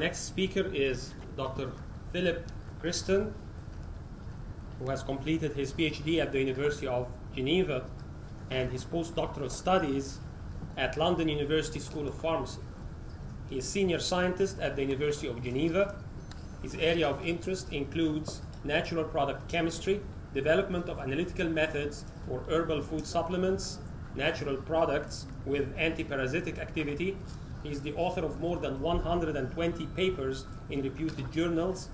next speaker is Dr. Philippe Christen, who has completed his PhD at the University of Geneva and his postdoctoral studies at London University School of Pharmacy. He is senior scientist at the University of Geneva. His area of interest includes natural product chemistry, development of analytical methods for herbal food supplements, natural products with anti-parasitic activity. He is the author of more than 120 papers in reputed journals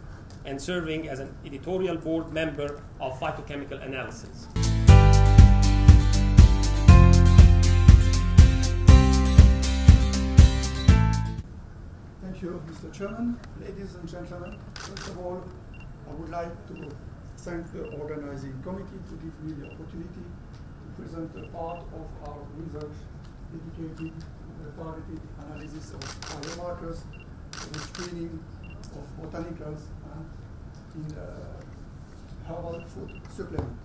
and serving as an editorial board member of Phytochemical Analyses. Thank you, Mr. Chairman. Ladies and gentlemen, first of all, I would like to thank the organizing committee to give me the opportunity to present a part of our research dedicated to the targeted analysis of biomarkers for the screening of botanicals in herbal food supplement.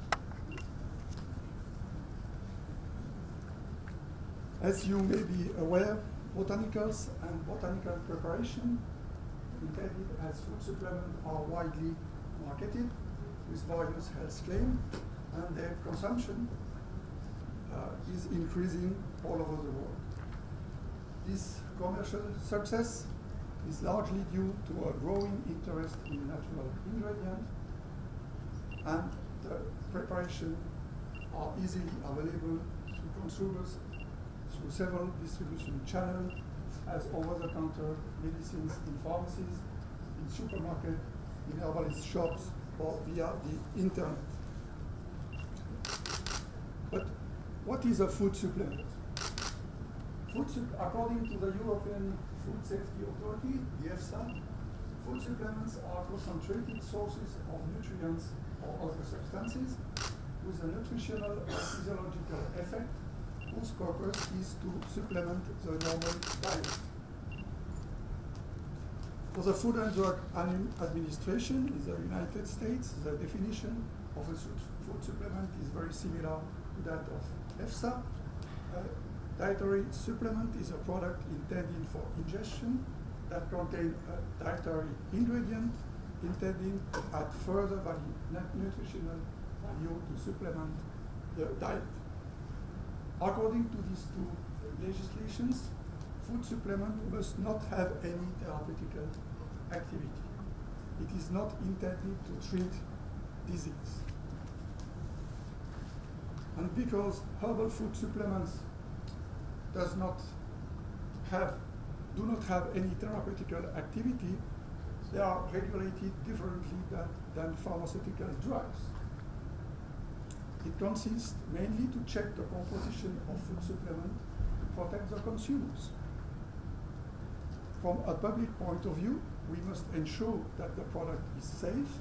As you may be aware, botanicals and botanical preparation intended as food supplement are widely marketed with various health claims, and their consumption is increasing all over the world. This commercial success is largely due to a growing interest in natural ingredients, and the preparation are easily available to consumers through several distribution channels, as over-the-counter medicines in pharmacies, in supermarkets, in herbalist shops, or via the internet. But what is a food supplement? According to the European Food Safety Authority, the EFSA, food supplements are concentrated sources of nutrients or other substances with a nutritional or physiological effect whose purpose is to supplement the normal diet. For the Food and Drug Administration in the United States, the definition of a food supplement is very similar to that of EFSA. Dietary supplement is a product intended for ingestion that contains a dietary ingredient intended to add further nutritional value to supplement the diet. According to these two legislations, food supplement must not have any therapeutical activity. It is not intended to treat disease. And because herbal food supplements do not have any therapeutical activity, they are regulated differently than pharmaceutical drugs. It consists mainly to check the composition of food supplement to protect the consumers. From a public point of view, we must ensure that the product is safe,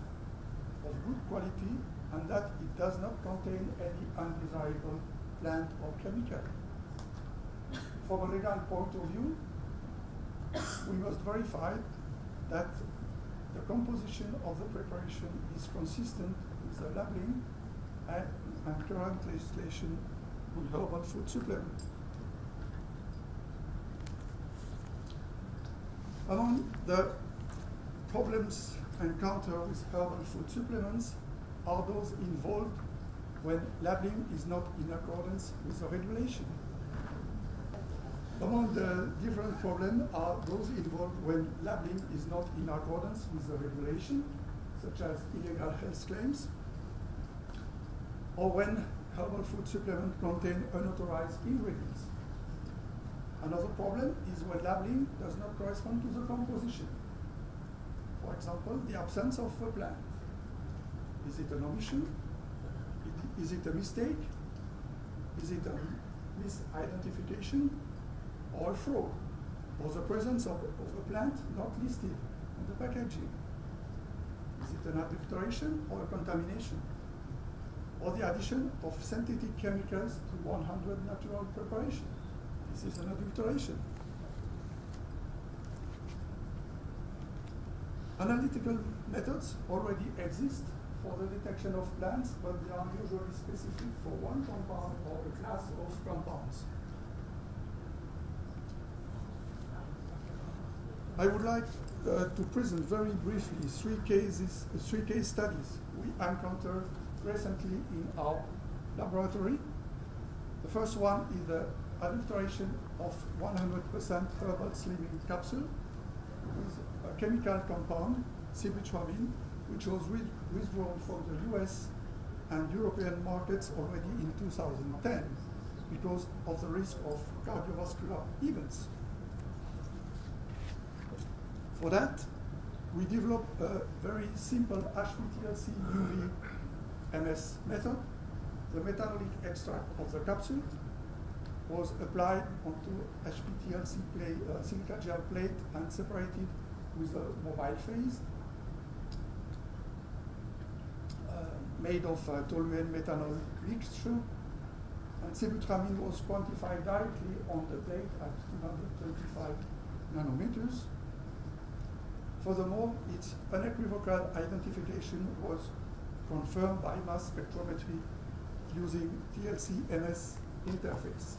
of good quality, and that it does not contain any undesirable plant or chemical. From a legal point of view, we must verify that the composition of the preparation is consistent with the labeling and current legislation on herbal food supplement. Among the problems encountered with herbal food supplements are those involved when labeling is not in accordance with the regulation. Among the different problems are those involved when labeling is not in accordance with the regulation, such as illegal health claims, or when herbal food supplements contain unauthorized ingredients. Another problem is when labeling does not correspond to the composition. For example, the absence of a plant. Is it an omission? Is it a mistake? Is it a misidentification? Or fraud, or the presence of a plant not listed on the packaging? Is it an adulteration or a contamination? Or the addition of synthetic chemicals to 100 natural preparation? This is an adulteration. Analytical methods already exist for the detection of plants, but they are usually specific for one compound or a class of compounds. I would like to present very briefly three case studies we encountered recently in our laboratory. The first one is the adulteration of 100% herbal slimming capsule with a chemical compound, sibutramine, which was withdrawn from the US and European markets already in 2010 because of the risk of cardiovascular events. For that, we developed a very simple HPLC UV MS method. The methanolic extract of the capsule was applied onto HPLC silica gel plate and separated with a mobile phase made of toluene methanol mixture. And sibutramine was quantified directly on the plate at 225 nanometers. Furthermore, its unequivocal identification was confirmed by mass spectrometry using TLC-MS interface.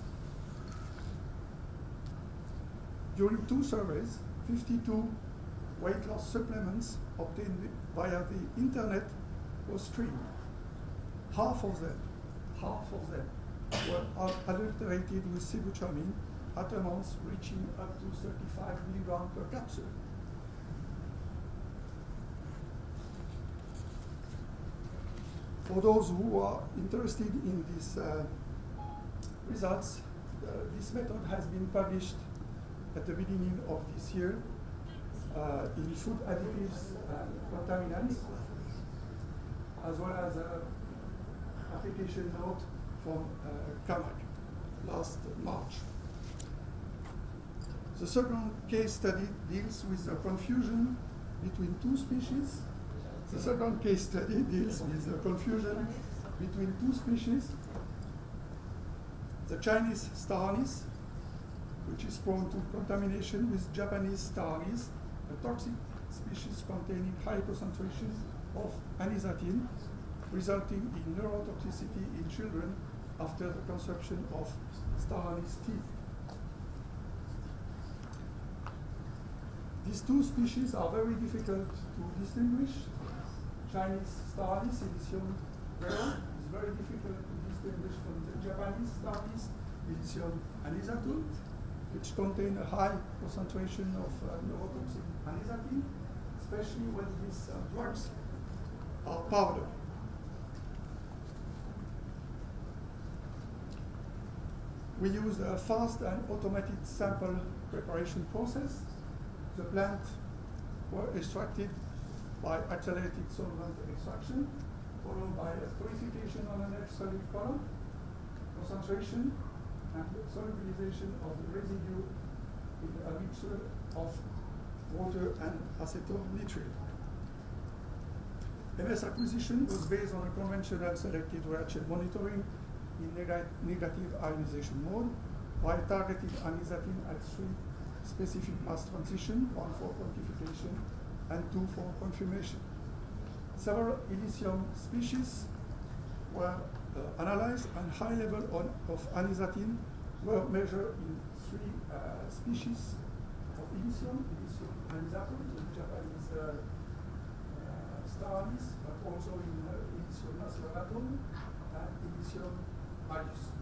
During 2 surveys, 52 weight loss supplements obtained via the internet was screened. Half of them were adulterated with sibutramine at amounts reaching up to 35 milligrams per capsule. For those who are interested in these results, this method has been published at the beginning of this year in Food Additives and Contaminants, as well as an application note from CAMAC last March. The second case study deals with the confusion between 2 species. The second case study deals with the confusion between 2 species. The Chinese star anise, which is prone to contamination with Japanese star anise, a toxic species containing high concentrations of anisatine, resulting in neurotoxicity in children after the consumption of star anise tea. These 2 species are very difficult to distinguish. Chinese star anise, Silicium rare, is very difficult to distinguish from the Japanese star anise, Silicium anisatum, which contain a high concentration of neurotoxic anisatine, especially when these drugs are powder. We use a fast and automated sample preparation process. The plant were extracted by accelerated solvent extraction, followed by a purification on an solid column, concentration, and solubilization of the residue in a mixture of water and acetonitrile. MS acquisition was based on a conventional selective reaction monitoring in negative ionization mode, while targeting anisatine at 3 specific mass transition, 1 for quantification and 2 for confirmation. Several Illicium species were analyzed, and high level of anisatine were measured in 3 species of Illicium anisatum, the Japanese star anise, but also in Illicium maculatum and Illicium majus.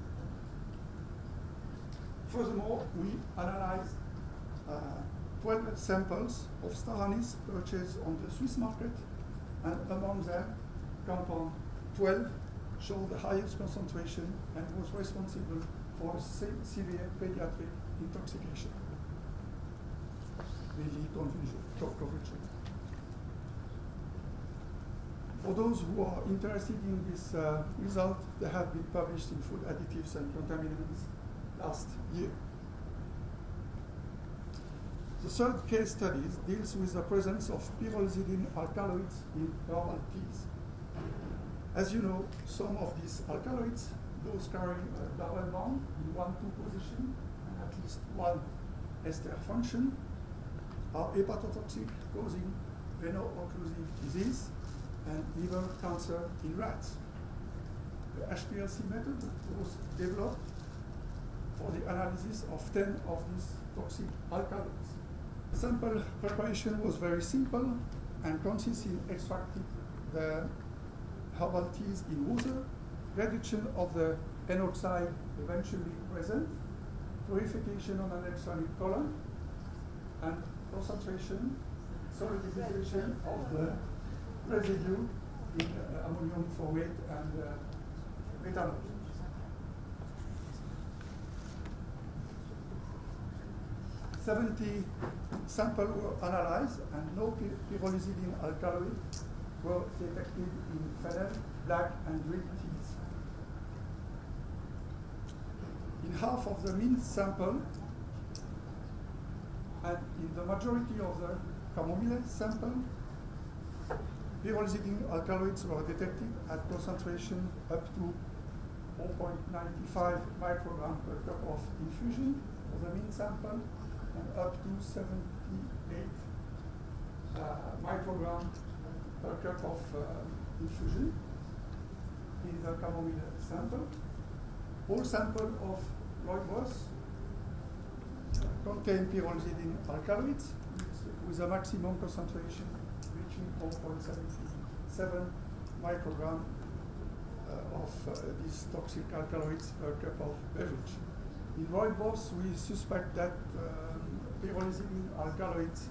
Furthermore, we analyzed 12 samples of star anise purchased on the Swiss market, and among them, compound 12 showed the highest concentration and was responsible for severe pediatric intoxication, mainly convulsion. For those who are interested in this result, they have been published in Food Additives and Contaminants last year. The third case study deals with the presence of pyrrolizidine alkaloids in herbal teas. As you know, some of these alkaloids, those carrying a double bond in 1,2 position and at least 1 ester function, are hepatotoxic, causing veno-occlusive disease and liver cancer in rats. The HPLC method was developed for the analysis of 10 of these toxic alkaloids. Sample preparation was very simple and consists in extracting the herbal teas in water, reduction of the N oxide eventually present, purification on an external column, and concentration, solidization of the residue in ammonium formate and methanol. 70 samples were analyzed and no pyrrolizidine alkaloid were detected in fennel, black, and green teas. In half of the mint sample and in the majority of the chamomile sample, pyrrolizidine alkaloids were detected at concentration up to 0.95 microgram per cup of infusion for the mint sample and up to 78 microgram per cup of infusion in the chamomile sample. All samples of rooibos contain pyrrolizidine alkaloids with a maximum concentration reaching 0.77 microgram of these toxic alkaloids per cup of beverage. In rooibos, we suspect that pyrrolizidine alkaloids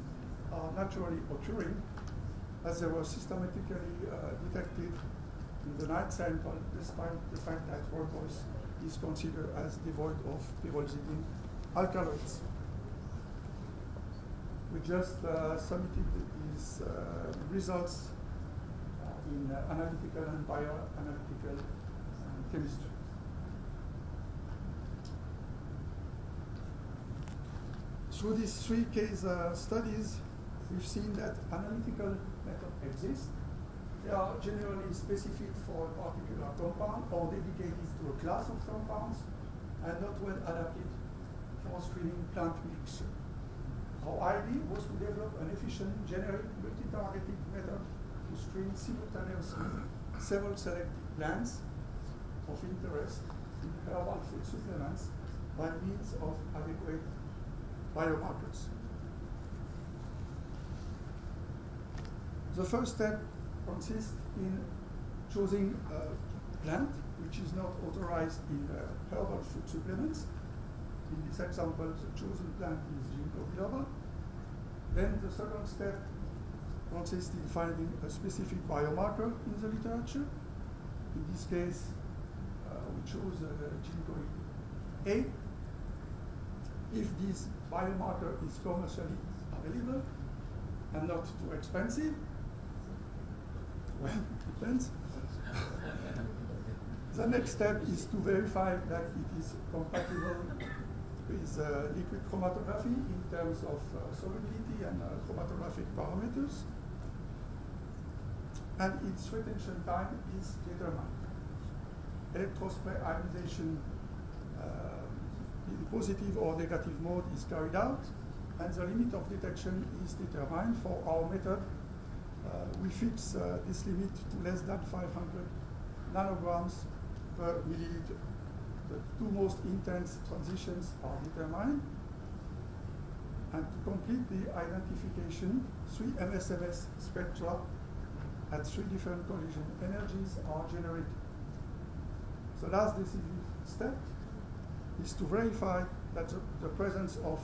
are naturally occurring as they were systematically detected in the night sample, despite the fact that rooibos is considered as devoid of pyrrolizidine alkaloids. We just submitted these results in analytical and bioanalytical chemistry. Through these three case studies, we've seen that analytical methods exist. They are generally specific for a particular compound or dedicated to a class of compounds and not well adapted for screening plant mixture. Our idea was to develop an efficient, generic, multi-targeted method to screen simultaneously several selected plants of interest in herbal food supplements by means of adequate biomarkers. The first step consists in choosing a plant which is not authorized in herbal food supplements. In this example, the chosen plant is Ginkgo biloba. Then the second step consists in finding a specific biomarker in the literature. In this case, we chose Ginkgo A. If this biomarker is commercially available and not too expensive, well, it depends. The next step is to verify that it is compatible with liquid chromatography in terms of solubility and chromatographic parameters. And its retention time is determined. Electrospray ionization in positive or negative mode is carried out, and the limit of detection is determined. For our method, we fix this limit to less than 500 nanograms per milliliter. The two most intense transitions are determined, and to complete the identification, 3 MSMS spectra at 3 different collision energies are generated. The last decisive step is to verify that the presence of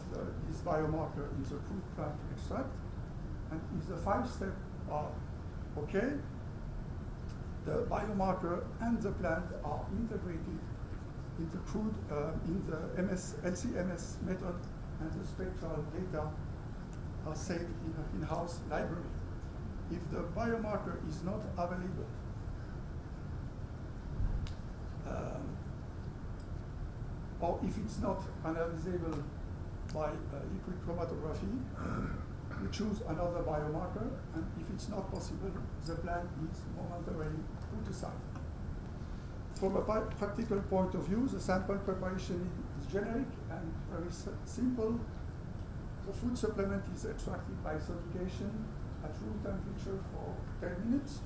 this biomarker in the crude plant extract, and if the 5 steps are okay, the biomarker and the plant are integrated in the crude, in the LC-MS method, and the spectral data are saved in an in-house library. If the biomarker is not available, or if it's not analyzable by liquid chromatography, we choose another biomarker, and if it's not possible, the plant is momentarily put aside. From a practical point of view, the sample preparation is generic and very simple. The food supplement is extracted by sonication at room temperature for 10 minutes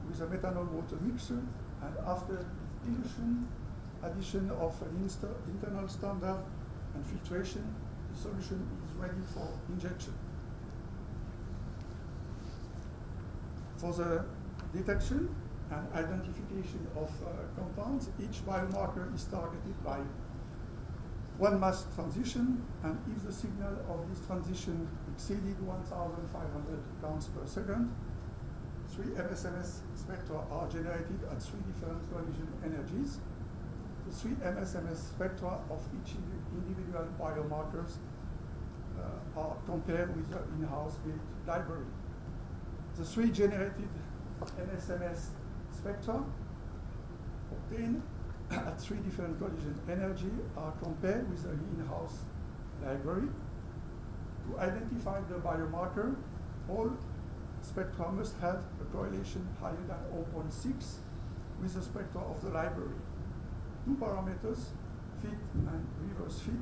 with a methanol water mixer, and after dilution, addition of an internal standard and filtration, the solution is ready for injection. For the detection and identification of compounds, each biomarker is targeted by one mass transition, and if the signal of this transition exceeded 1,500 counts per second, 3 MSMS spectra are generated at 3 different collision energies. The 3 MSMS spectra of each individual biomarkers are compared with the in-house built library. The 3 generated MSMS spectra obtained at 3 different collision energy are compared with the in-house library. To identify the biomarker, all spectra must have a correlation higher than 0.6 with the spectra of the library. 2 parameters, fit and reverse fit,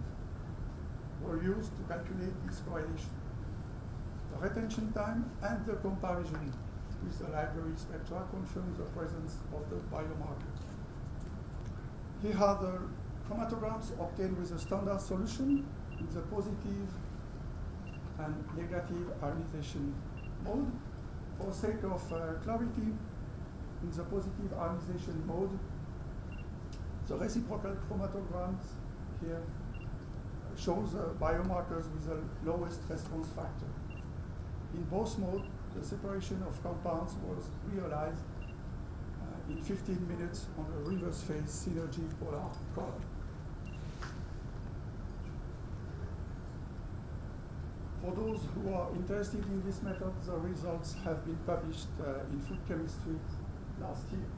were used to calculate this correlation. The retention time and the comparison with the library spectra confirm the presence of the biomarker. Here are the chromatograms obtained with a standard solution in the positive and negative ionization mode. For sake of clarity, in the positive ionization mode, the reciprocal chromatograms here shows the biomarkers with the lowest response factor. In both modes, the separation of compounds was realized in 15 minutes on a reverse phase synergy polar column. For those who are interested in this method, the results have been published in Food Chemistry last year.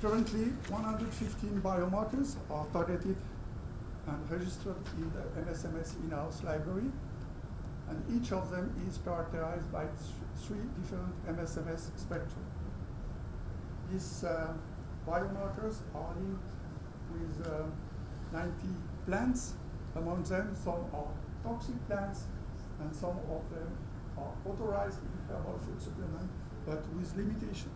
Currently, 115 biomarkers are targeted and registered in the MSMS in-house library, and each of them is characterized by 3 different MSMS spectra. These biomarkers are linked with 90 plants. Among them, some are toxic plants, and some of them are authorized in herbal food supplement, but with limitation.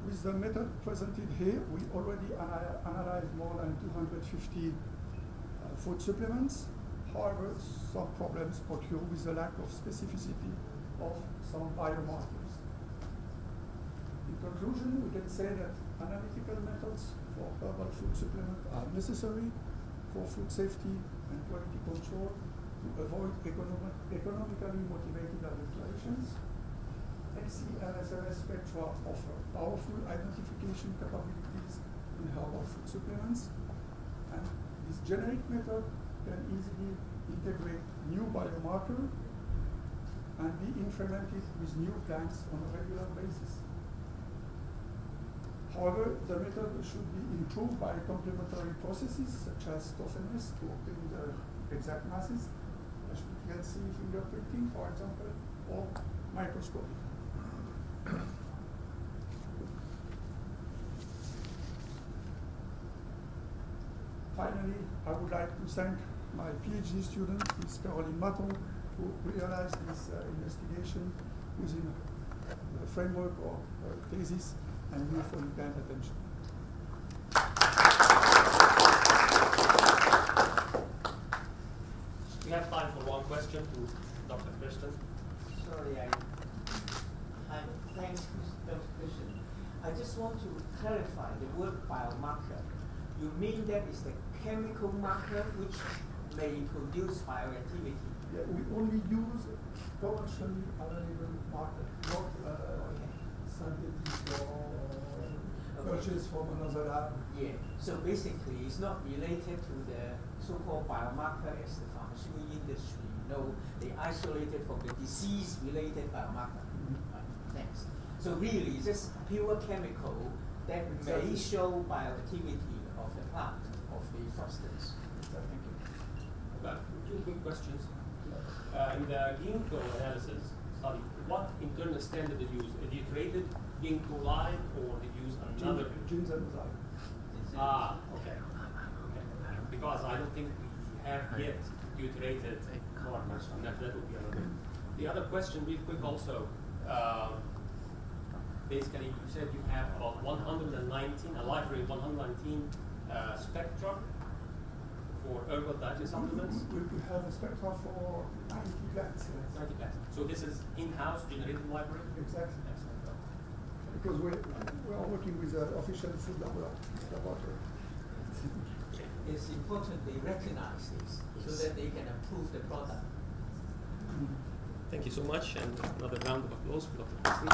With the method presented here, we already analyzed more than 250 food supplements. However, some problems occur with the lack of specificity of some biomarkers. In conclusion, we can say that analytical methods for herbal food supplement are necessary for food safety and quality control to avoid economically motivated adulterations. XC-MSMS spectra offer powerful identification capabilities in herbal food supplements, and this generic method can easily integrate new biomarker and be implemented with new plants on a regular basis. However, the method should be improved by complementary processes such as toughness to obtain the exact masses, HPLC fingerprinting, for example, or microscopy. Finally, I would like to thank my PhD student, Ms. Caroline Maton, who realized this investigation within the framework of thesis, and you for your kind attention. We have time for one question to Dr. Christen. Sorry, thanks, Dr. Christen. I just want to clarify the word biomarker. You mean that is the chemical marker which may produce bioactivity? Yeah, we only use commercially available marker, not synthetic or purchased from another lab. Yeah, so basically it's not related to the so-called biomarker as the pharmaceutical industry. No, they isolated from the disease-related biomarker. Right, thanks. So really, just pure chemical that may show bioactivity of the plant, of the substance. Thank you. Okay. 2 quick questions. In the ginkgo analysis study, what internal standard did you use? Adulterated ginkgo line, or did you use another? Ginsenozide. Okay. Because I don't think we have yet adulterated markers, and that would be another. The other question, real quick also. Basically, you said you have about 119, a library of 119 spectra for herbal dietary supplements? We have a spectra for 90 plants. Yes. 90 plants. So this is in-house generated library? Exactly. Excellent. Because we are working with an official food laboratory. It's important they recognize this so that they can approve the product. Thank you so much, and another round of applause for Dr. Christen.